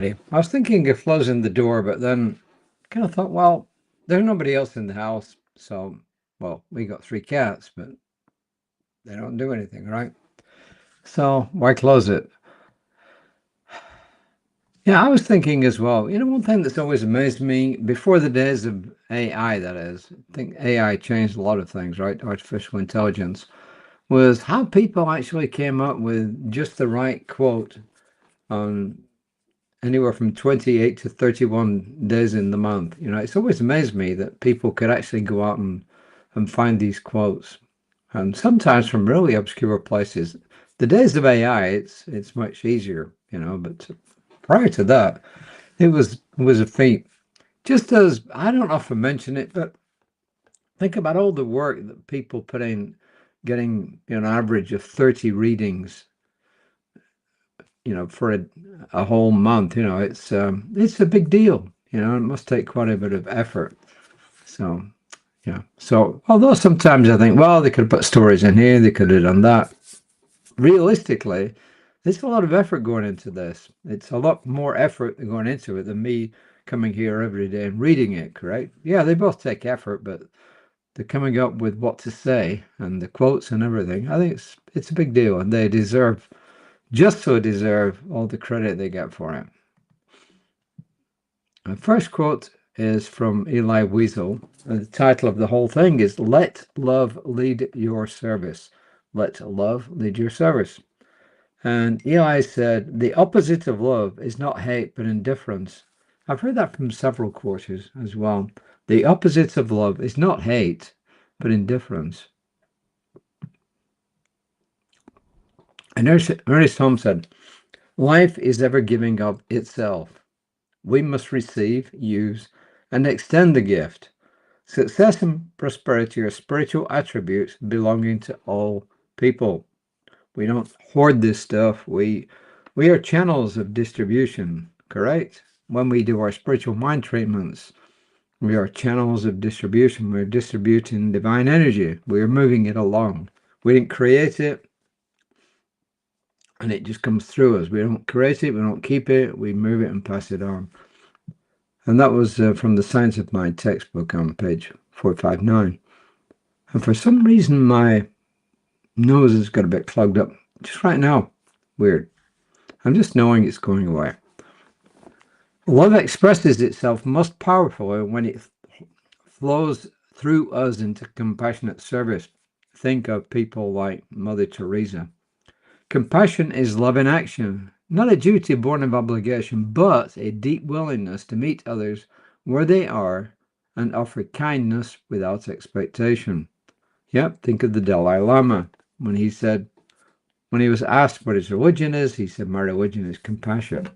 I was thinking of closing the door, but then kind of thought, well, there's nobody else in the house. So, well, we got three cats, but they don't do anything, right? So why close it? Yeah, I was thinking as well. One thing that's always amazed me before the days of AI, that is, I think AI changed a lot of things, right? Artificial intelligence was how people actually came up with just the right quote on anywhere from 28 to 31 days in the month. It's always amazed me that people could actually go out and find these quotes, and sometimes from really obscure places. The days of AI, it's much easier, but prior to that, it was a feat. Just as I don't often mention it, but think about all the work that people put in getting an average of 30 readings, for a whole month. It's a big deal. It must take quite a bit of effort. So yeah. So although sometimes I think, well, they could have put stories in here, they could have done that. Realistically, there's a lot of effort going into this. It's a lot more effort going into it than me coming here every day and reading it, correct? Yeah, they both take effort, but the coming up with what to say and the quotes and everything, I think it's a big deal, and they deserve all the credit they get for it. The first quote is from Eli Wiesel. The title of the whole thing is Let Love Lead Your Service. Let love lead your service. And Eli said, the opposite of love is not hate, but indifference. I've heard that from several quarters as well. The opposite of love is not hate, but indifference. And Ernest Holmes said, life is ever giving of itself. We must receive, use, and extend the gift. Success and prosperity are spiritual attributes belonging to all people. We don't hoard this stuff. We are channels of distribution, correct? When we do our spiritual mind treatments, we are channels of distribution. We're distributing divine energy. We're moving it along. We didn't create it, and it just comes through us. We don't create it, we don't keep it, we move it and pass it on. And that was from the Science of Mind textbook on page 459. And for some reason, my nose has got a bit clogged up just right now. Weird. I'm just knowing it's going away. Love expresses itself most powerfully when it flows through us into compassionate service. Think of people like Mother Teresa. Compassion is love in action, not a duty born of obligation, but a deep willingness to meet others where they are and offer kindness without expectation. Yep, think of the Dalai Lama when he was asked what his religion is, he said, my religion is compassion.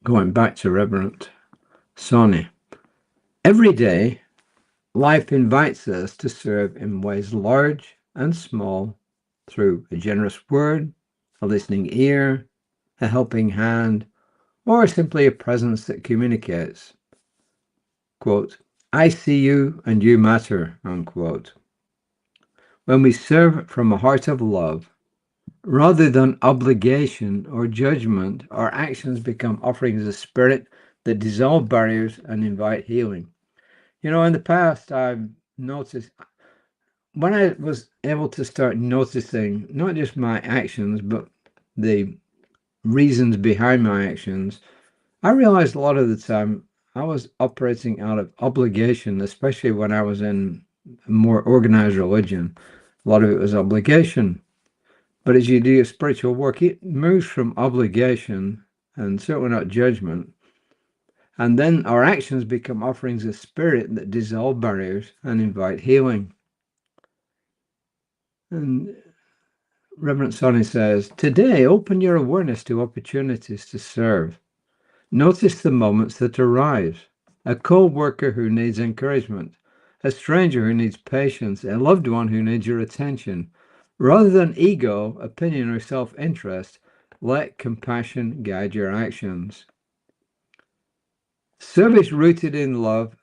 Going back to Reverend Soni, every day life invites us to serve in ways large and small through a generous word, a listening ear, a helping hand, or simply a presence that communicates. Quote, I see you and you matter, unquote. When we serve from a heart of love, rather than obligation or judgment, our actions become offerings of spirit that dissolve barriers and invite healing. In the past, I've noticed when I was able to start noticing not just my actions, but the reasons behind my actions, I realized a lot of the time I was operating out of obligation, especially when I was in a more organized religion. A lot of it was obligation. But as you do your spiritual work, it moves from obligation and certainly not judgment. And then our actions become offerings of spirit that dissolve barriers and invite healing. And Reverend Soni says, today, open your awareness to opportunities to serve. Notice the moments that arise. A co-worker who needs encouragement, a stranger who needs patience, a loved one who needs your attention. Rather than ego, opinion, or self-interest, let compassion guide your actions. Service rooted in love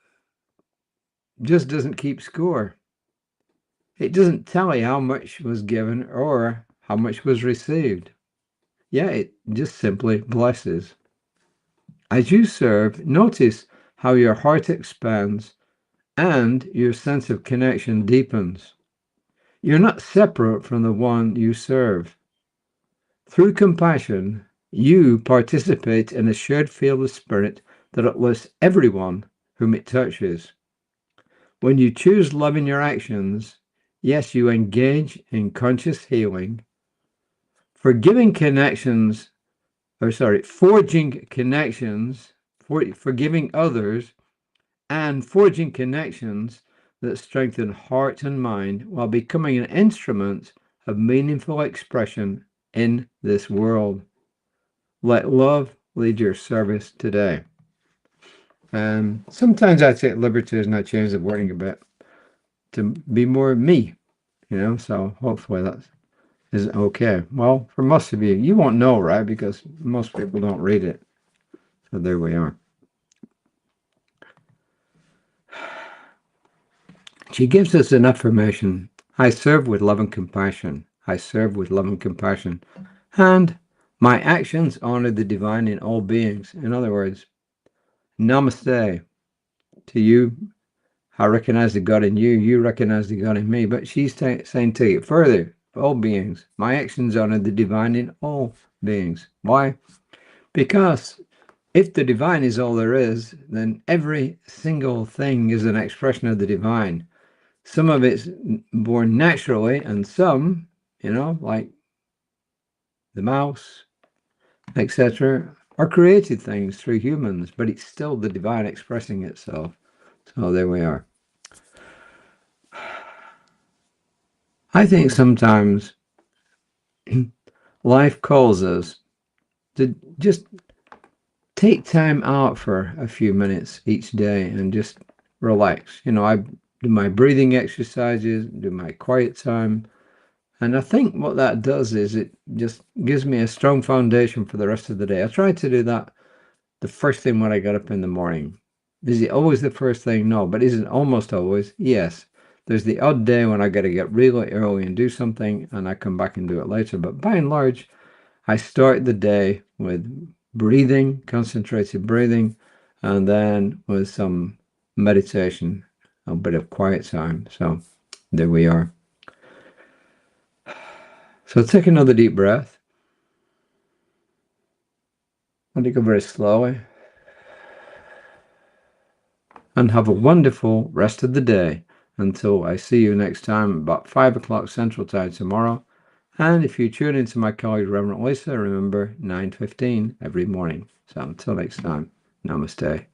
just doesn't keep score. It doesn't tell you how much was given or how much was received. Yeah, it just simply blesses. As you serve, notice how your heart expands and your sense of connection deepens. You're not separate from the one you serve. Through compassion, you participate in a shared field of spirit that uplifts everyone whom it touches. When you choose love in your actions, yes, you engage in conscious healing, forgiving connections, forging connections, forgiving others, and forging connections that strengthen heart and mind while becoming an instrument of meaningful expression in this world. Let love lead your service today. Sometimes I take liberties and I change the wording a bit to be more me, so hopefully that is okay. Well, for most of you, you won't know, right? Because most people don't read it. So there we are. She gives us an affirmation. I serve with love and compassion. I serve with love and compassion. And my actions honor the divine in all beings. In other words, namaste to you. I recognize the God in you. You recognize the God in me. But she's saying take it further. All beings. My actions honor the divine in all beings. Why? Because if the divine is all there is, then every single thing is an expression of the divine. Some of it's born naturally, and some, like the mouse, etc., are created things through humans, but it's still the divine expressing itself. So there we are. I think sometimes life calls us to just take time out for a few minutes each day and just relax. I do my breathing exercises, do my quiet time. And I think what that does is it just gives me a strong foundation for the rest of the day. I try to do that the first thing when I get up in the morning. Is it always the first thing? No, but is it almost always? Yes. There's the odd day when I got to get really early and do something and I come back and do it later. But by and large, I start the day with breathing, concentrated breathing, and then with some meditation, a bit of quiet time. So there we are. So take another deep breath. Let it go very slowly. And have a wonderful rest of the day until I see you next time about 5 o'clock Central Time tomorrow. And if you tune into my colleague Reverend Lisa, remember 9:15 every morning. So until next time, namaste.